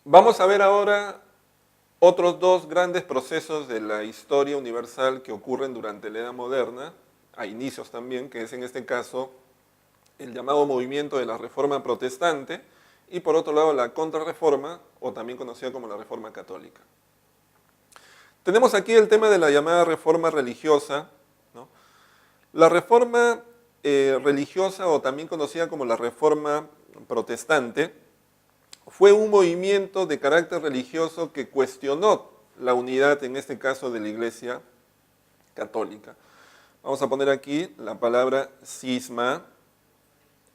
Vamos a ver ahora otros dos grandes procesos de la historia universal que ocurren durante la Edad Moderna, a inicios también, que es en este caso el llamado movimiento de la Reforma Protestante y por otro lado la Contrarreforma, o también conocida como la Reforma Católica. Tenemos aquí el tema de la llamada Reforma Religiosa, ¿no? La Reforma religiosa, o también conocida como la Reforma Protestante, fue un movimiento de carácter religioso que cuestionó la unidad, en este caso, de la Iglesia Católica. Vamos a poner aquí la palabra cisma.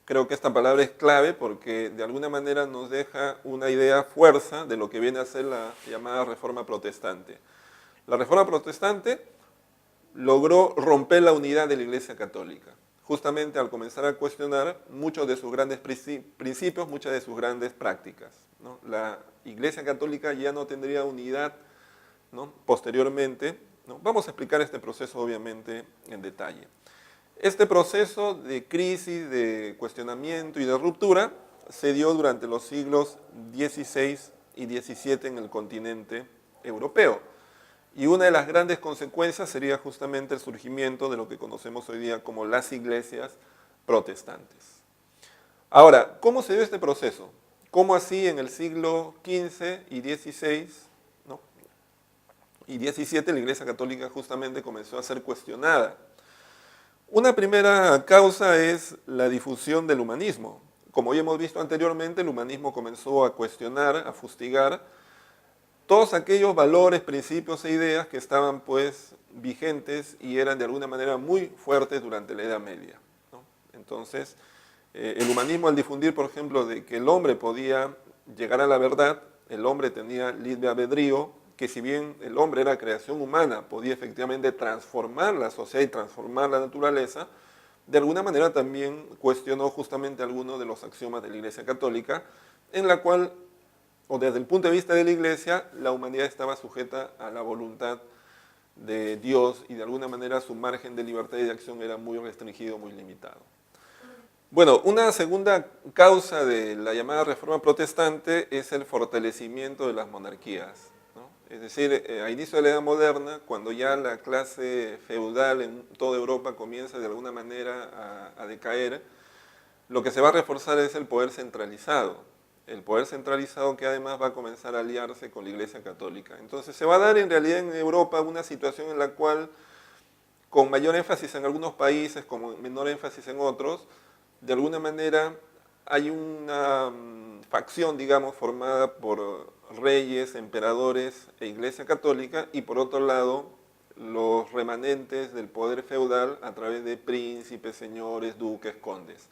Creo que esta palabra es clave porque de alguna manera nos deja una idea fuerza de lo que viene a ser la llamada Reforma Protestante. La Reforma Protestante logró romper la unidad de la Iglesia Católica, justamente al comenzar a cuestionar muchos de sus grandes principios, muchas de sus grandes prácticas, ¿no? La Iglesia Católica ya no tendría unidad, ¿no? Posteriormente, ¿no? Vamos a explicar este proceso obviamente en detalle. Este proceso de crisis, de cuestionamiento y de ruptura se dio durante los siglos XVI y XVII en el continente europeo. Y una de las grandes consecuencias sería justamente el surgimiento de lo que conocemos hoy día como las iglesias protestantes. Ahora, ¿cómo se dio este proceso? ¿Cómo así en el siglo XV y XVI, ¿no? y XVII la Iglesia Católica justamente comenzó a ser cuestionada? Una primera causa es la difusión del humanismo. Como ya hemos visto anteriormente, el humanismo comenzó a cuestionar, a fustigar todos aquellos valores, principios e ideas que estaban pues vigentes y eran de alguna manera muy fuertes durante la Edad Media, ¿no? Entonces, el humanismo al difundir, por ejemplo, de que el hombre podía llegar a la verdad, el hombre tenía libre albedrío, que si bien el hombre era creación humana, podía efectivamente transformar la sociedad y transformar la naturaleza, de alguna manera también cuestionó justamente algunos de los axiomas de la Iglesia Católica, en la cual, o desde el punto de vista de la Iglesia, la humanidad estaba sujeta a la voluntad de Dios y de alguna manera su margen de libertad y de acción era muy restringido, muy limitado. Bueno, una segunda causa de la llamada Reforma Protestante es el fortalecimiento de las monarquías, ¿no? Es decir, a inicio de la Edad Moderna, cuando ya la clase feudal en toda Europa comienza de alguna manera a decaer, lo que se va a reforzar es el poder centralizado. El poder centralizado que además va a comenzar a aliarse con la Iglesia Católica. Entonces se va a dar en realidad en Europa una situación en la cual, con mayor énfasis en algunos países, con menor énfasis en otros, de alguna manera hay una facción, digamos, formada por reyes, emperadores e Iglesia Católica, y por otro lado, los remanentes del poder feudal a través de príncipes, señores, duques, condes.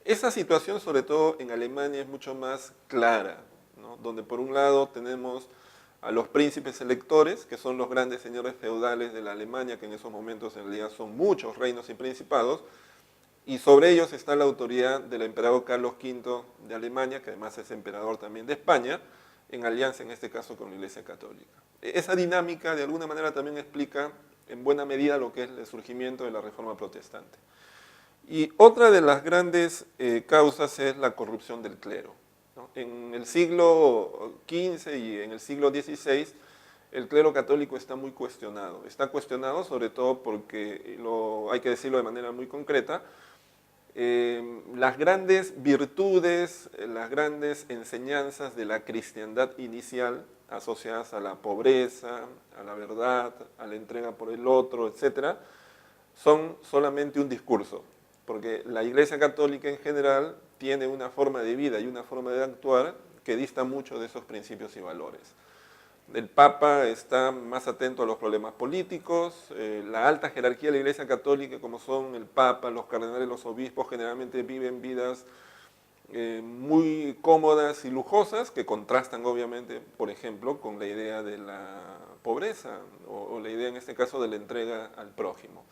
Esa situación, sobre todo en Alemania, es mucho más clara, ¿no? Donde por un lado tenemos a los príncipes electores, que son los grandes señores feudales de la Alemania, que en esos momentos en realidad son muchos reinos y principados, y sobre ellos está la autoridad del emperador Carlos V de Alemania, que además es emperador también de España, en alianza en este caso con la Iglesia Católica. Esa dinámica de alguna manera también explica en buena medida lo que es el surgimiento de la Reforma Protestante. Y otra de las grandes causas es la corrupción del clero, ¿no? En el siglo XV y en el siglo XVI, el clero católico está muy cuestionado. Está cuestionado sobre todo porque, hay que decirlo de manera muy concreta, las grandes virtudes, las grandes enseñanzas de la cristiandad inicial, asociadas a la pobreza, a la verdad, a la entrega por el otro, etc., son solamente un discurso, porque la Iglesia Católica en general tiene una forma de vida y una forma de actuar que dista mucho de esos principios y valores. El Papa está más atento a los problemas políticos, la alta jerarquía de la Iglesia Católica, como son el Papa, los cardenales, los obispos, generalmente viven vidas muy cómodas y lujosas, que contrastan obviamente, por ejemplo, con la idea de la pobreza, o la idea en este caso de la entrega al prójimo.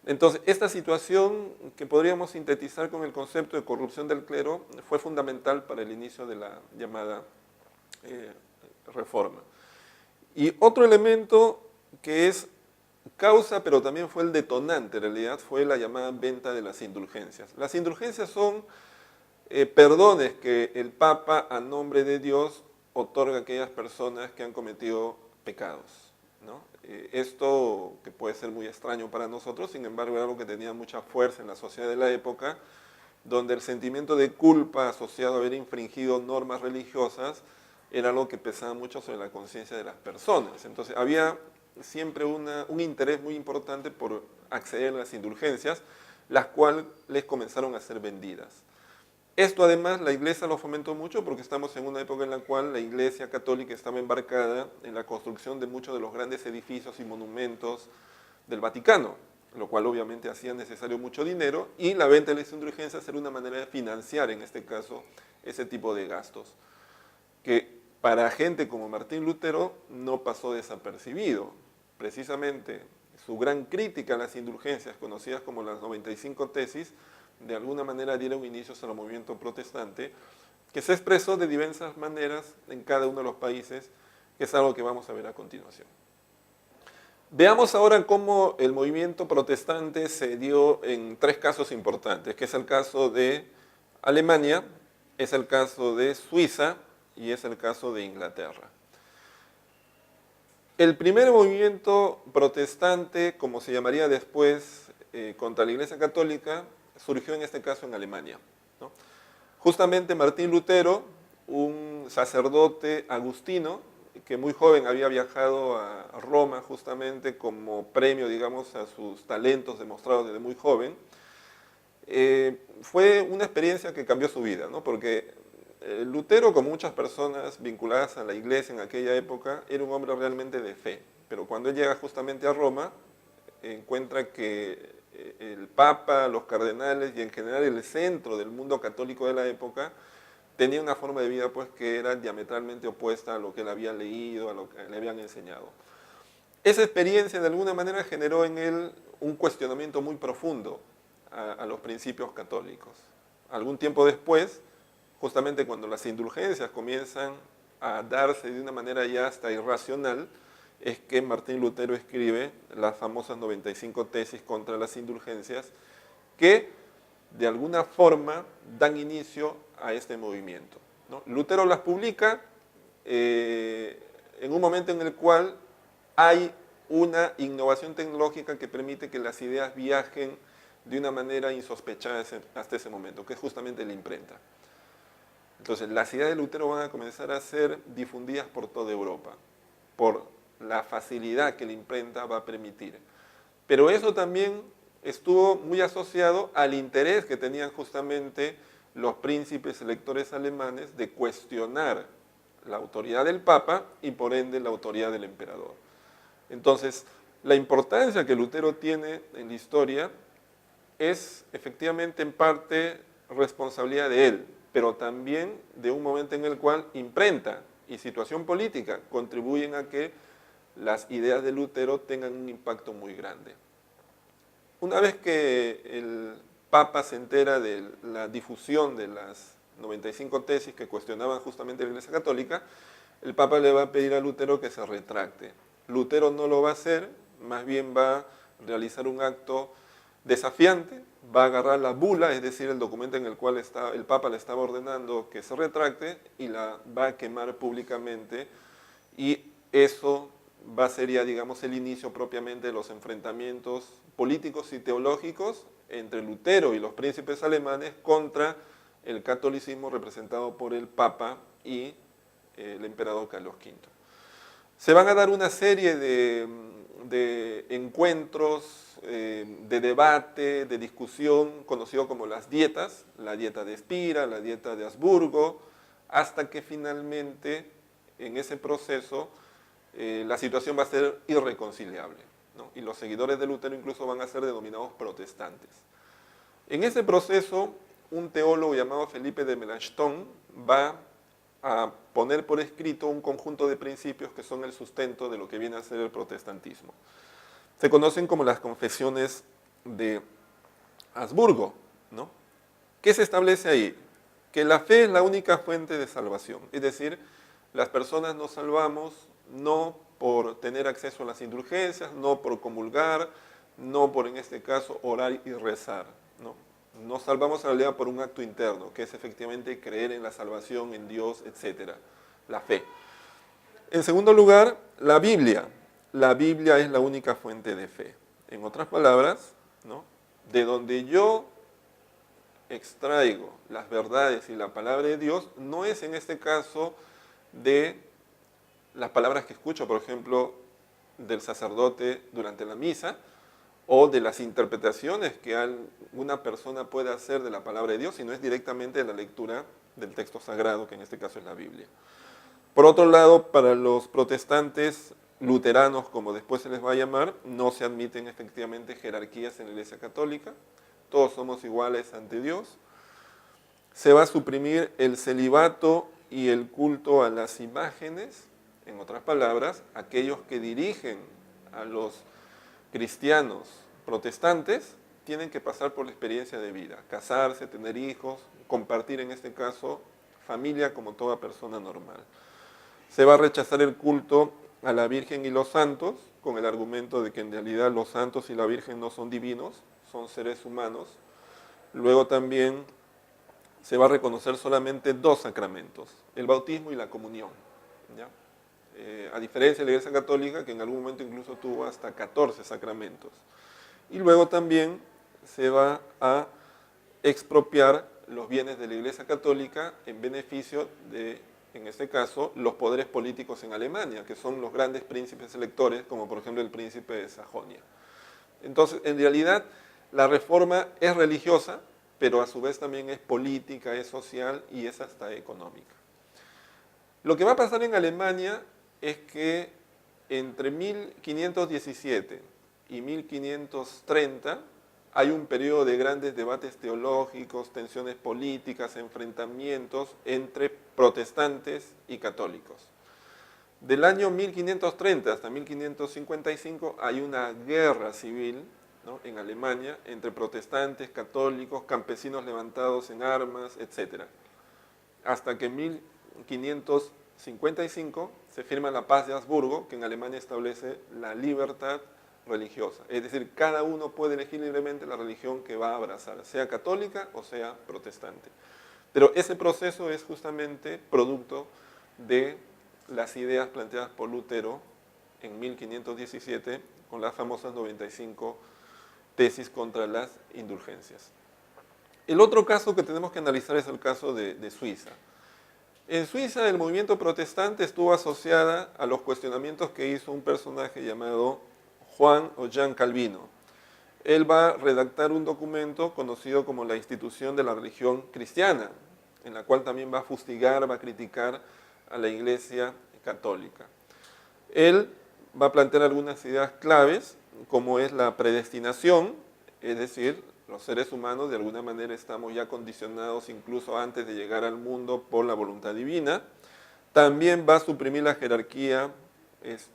Entonces, esta situación que podríamos sintetizar con el concepto de corrupción del clero fue fundamental para el inicio de la llamada reforma. Y otro elemento que es causa, pero también fue el detonante en realidad, fue la llamada venta de las indulgencias. Las indulgencias son perdones que el Papa, a nombre de Dios, otorga a aquellas personas que han cometido pecados, ¿no? Esto que puede ser muy extraño para nosotros, sin embargo era algo que tenía mucha fuerza en la sociedad de la época, donde el sentimiento de culpa asociado a haber infringido normas religiosas era algo que pesaba mucho sobre la conciencia de las personas. Entonces había siempre un interés muy importante por acceder a las indulgencias, las cuales les comenzaron a ser vendidas. Esto además la Iglesia lo fomentó mucho porque estamos en una época en la cual la Iglesia católica estaba embarcada en la construcción de muchos de los grandes edificios y monumentos del Vaticano, lo cual obviamente hacía necesario mucho dinero, y la venta de las indulgencias era una manera de financiar, en este caso, ese tipo de gastos, que para gente como Martín Lutero no pasó desapercibido. Precisamente su gran crítica a las indulgencias, conocidas como las 95 tesis, de alguna manera dieron inicios al movimiento protestante, que se expresó de diversas maneras en cada uno de los países, que es algo que vamos a ver a continuación. Veamos ahora cómo el movimiento protestante se dio en tres casos importantes, que es el caso de Alemania, es el caso de Suiza y es el caso de Inglaterra. El primer movimiento protestante, como se llamaría después, contra la Iglesia Católica, surgió en este caso en Alemania, ¿no? Justamente Martín Lutero, un sacerdote agustino, que muy joven había viajado a Roma justamente como premio, digamos, a sus talentos demostrados desde muy joven, fue una experiencia que cambió su vida, ¿no? Porque Lutero, como muchas personas vinculadas a la iglesia en aquella época, era un hombre realmente de fe, pero cuando él llega justamente a Roma, encuentra que el Papa, los cardenales y en general el centro del mundo católico de la época tenía una forma de vida pues que era diametralmente opuesta a lo que él había leído, a lo que le habían enseñado. Esa experiencia de alguna manera generó en él un cuestionamiento muy profundo a los principios católicos. Algún tiempo después, justamente cuando las indulgencias comienzan a darse de una manera ya hasta irracional, es que Martín Lutero escribe las famosas 95 tesis contra las indulgencias que de alguna forma dan inicio a este movimiento, ¿no? Lutero las publica en un momento en el cual hay una innovación tecnológica que permite que las ideas viajen de una manera insospechada hasta ese momento, que es justamente la imprenta. Entonces, las ideas de Lutero van a comenzar a ser difundidas por toda Europa, por la facilidad que la imprenta va a permitir. Pero eso también estuvo muy asociado al interés que tenían justamente los príncipes electores alemanes de cuestionar la autoridad del Papa y por ende la autoridad del emperador. Entonces, la importancia que Lutero tiene en la historia es efectivamente en parte responsabilidad de él, pero también de un momento en el cual imprenta y situación política contribuyen a que las ideas de Lutero tengan un impacto muy grande. Una vez que el Papa se entera de la difusión de las 95 tesis que cuestionaban justamente la Iglesia Católica, el Papa le va a pedir a Lutero que se retracte. Lutero no lo va a hacer, más bien va a realizar un acto desafiante, va a agarrar la bula, es decir, el documento en el cual el Papa le estaba ordenando que se retracte, y la va a quemar públicamente, y eso va a ser ya, digamos, el inicio propiamente de los enfrentamientos políticos y teológicos entre Lutero y los príncipes alemanes contra el catolicismo representado por el Papa y el emperador Carlos V. Se van a dar una serie de encuentros, de debate, de discusión, conocido como las dietas, la dieta de Espira, la dieta de Habsburgo, hasta que finalmente en ese proceso la situación va a ser irreconciliable, ¿no? Y los seguidores de Lutero incluso van a ser denominados protestantes. En ese proceso, un teólogo llamado Felipe de Melanchthon va a poner por escrito un conjunto de principios que son el sustento de lo que viene a ser el protestantismo. Se conocen como las confesiones de Habsburgo, ¿no? ¿Qué se establece ahí? Que la fe es la única fuente de salvación, es decir, las personas nos salvamos no por tener acceso a las indulgencias, no por comulgar, no por, en este caso, orar y rezar, ¿no? Nos salvamos en realidad por un acto interno, que es efectivamente creer en la salvación, en Dios, etc. la fe. En segundo lugar, la Biblia. La Biblia es la única fuente de fe. En otras palabras, ¿no?, de donde yo extraigo las verdades y la palabra de Dios, no es en este caso de las palabras que escucho, por ejemplo, del sacerdote durante la misa, o de las interpretaciones que alguna persona puede hacer de la palabra de Dios, sino es directamente de la lectura del texto sagrado, que en este caso es la Biblia. Por otro lado, para los protestantes luteranos, como después se les va a llamar, no se admiten efectivamente jerarquías en la Iglesia Católica, todos somos iguales ante Dios. Se va a suprimir el celibato y el culto a las imágenes, en otras palabras, aquellos que dirigen a los cristianos protestantes tienen que pasar por la experiencia de vida, casarse, tener hijos, compartir en este caso familia como toda persona normal. Se va a rechazar el culto a la Virgen y los santos, con el argumento de que en realidad los santos y la Virgen no son divinos, son seres humanos. Luego también se va a reconocer solamente 2 sacramentos, el bautismo y la comunión, ¿ya? A diferencia de la Iglesia Católica, que en algún momento incluso tuvo hasta 14 sacramentos. Y luego también se va a expropiar los bienes de la Iglesia Católica en beneficio de, en este caso, los poderes políticos en Alemania, que son los grandes príncipes electores, como por ejemplo el príncipe de Sajonia. Entonces, en realidad, la reforma es religiosa, pero a su vez también es política, es social y es hasta económica. Lo que va a pasar en Alemania es que entre 1517 y 1530 hay un periodo de grandes debates teológicos, tensiones políticas, enfrentamientos entre protestantes y católicos. Del año 1530 hasta 1555 hay una guerra civil, ¿no?, en Alemania entre protestantes, católicos, campesinos levantados en armas, etc. Hasta que en 1555 se firma la Paz de Habsburgo, que en Alemania establece la libertad religiosa. Es decir, cada uno puede elegir libremente la religión que va a abrazar, sea católica o sea protestante. Pero ese proceso es justamente producto de las ideas planteadas por Lutero en 1517 con las famosas 95 tesis contra las indulgencias. El otro caso que tenemos que analizar es el caso de Suiza. En Suiza el movimiento protestante estuvo asociada a los cuestionamientos que hizo un personaje llamado Juan o Jean Calvino. Él va a redactar un documento conocido como la Institución de la Religión Cristiana, en la cual también va a fustigar, va a criticar a la Iglesia Católica. Él va a plantear algunas ideas claves, como es la predestinación, es decir, los seres humanos de alguna manera estamos ya condicionados incluso antes de llegar al mundo por la voluntad divina. También va a suprimir la jerarquía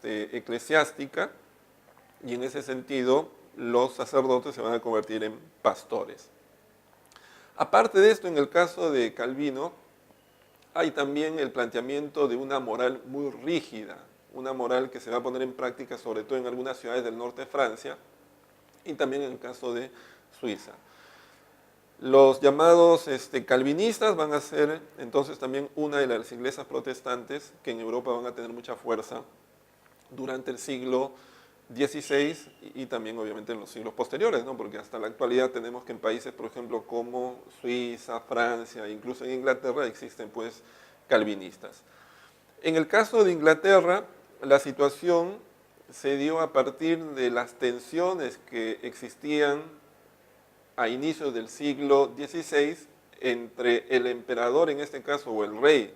eclesiástica y en ese sentido los sacerdotes se van a convertir en pastores. Aparte de esto, en el caso de Calvino, hay también el planteamiento de una moral muy rígida, una moral que se va a poner en práctica sobre todo en algunas ciudades del norte de Francia y también en el caso de Suiza. Los llamados calvinistas van a ser entonces también una de las iglesias protestantes que en Europa van a tener mucha fuerza durante el siglo XVI y también obviamente en los siglos posteriores, ¿no? Porque hasta la actualidad tenemos que en países, por ejemplo, como Suiza, Francia, incluso en Inglaterra existen pues calvinistas. En el caso de Inglaterra, la situación se dio a partir de las tensiones que existían a inicios del siglo XVI entre el emperador, en este caso, o el rey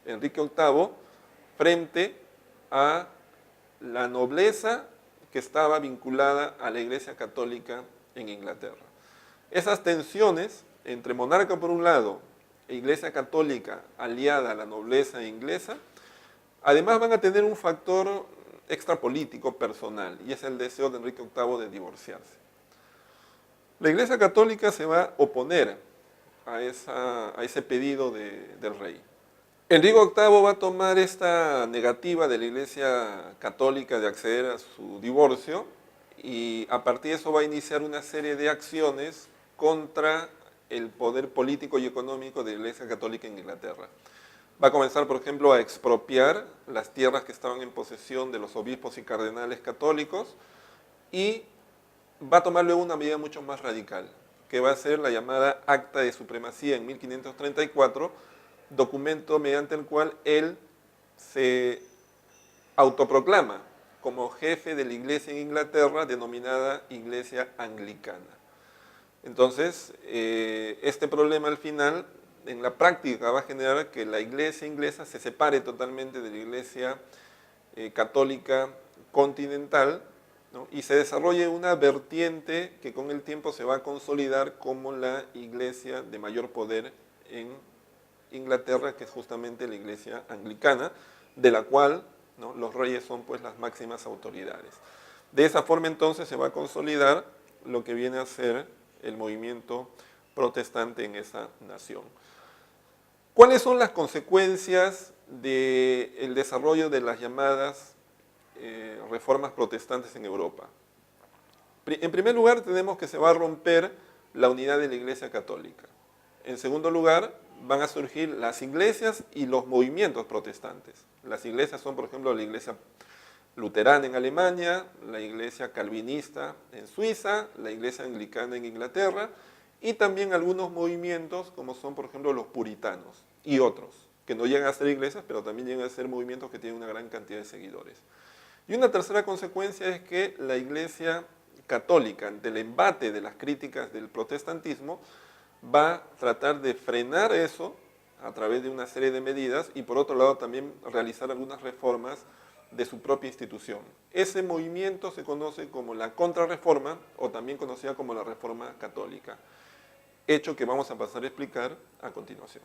Enrique VIII, frente a la nobleza que estaba vinculada a la Iglesia Católica en Inglaterra. Esas tensiones entre monarca por un lado e Iglesia Católica aliada a la nobleza inglesa, además van a tener un factor extrapolítico personal, y es el deseo de Enrique VIII de divorciarse. La Iglesia Católica se va a oponer a ese pedido del rey. Enrique VIII va a tomar esta negativa de la Iglesia Católica de acceder a su divorcio y a partir de eso va a iniciar una serie de acciones contra el poder político y económico de la Iglesia Católica en Inglaterra. Va a comenzar, por ejemplo, a expropiar las tierras que estaban en posesión de los obispos y cardenales católicos y va a tomar luego una medida mucho más radical, que va a ser la llamada Acta de Supremacía en 1534, documento mediante el cual él se autoproclama como jefe de la iglesia en Inglaterra denominada Iglesia Anglicana. Entonces, este problema al final, en la práctica, va a generar que la iglesia inglesa se separe totalmente de la iglesia católica continental, ¿no? Y se desarrolle una vertiente que con el tiempo se va a consolidar como la iglesia de mayor poder en Inglaterra, que es justamente la iglesia anglicana, de la cual, ¿no?, los reyes son pues las máximas autoridades. De esa forma entonces se va a consolidar lo que viene a ser el movimiento protestante en esa nación. ¿Cuáles son las consecuencias del desarrollo de las llamadas reformas protestantes en Europa? En primer lugar, tenemos que se va a romper la unidad de la Iglesia Católica. En segundo lugar, van a surgir las iglesias y los movimientos protestantes. Las iglesias son, por ejemplo, la iglesia luterana en Alemania, la iglesia calvinista en Suiza, la iglesia anglicana en Inglaterra, y también algunos movimientos como son, por ejemplo, los puritanos y otros, que no llegan a ser iglesias, pero también llegan a ser movimientos que tienen una gran cantidad de seguidores. Y una tercera consecuencia es que la iglesia católica, ante el embate de las críticas del protestantismo, va a tratar de frenar eso a través de una serie de medidas y por otro lado también realizar algunas reformas de su propia institución. Ese movimiento se conoce como la Contrarreforma o también conocida como la Reforma Católica, hecho que vamos a pasar a explicar a continuación.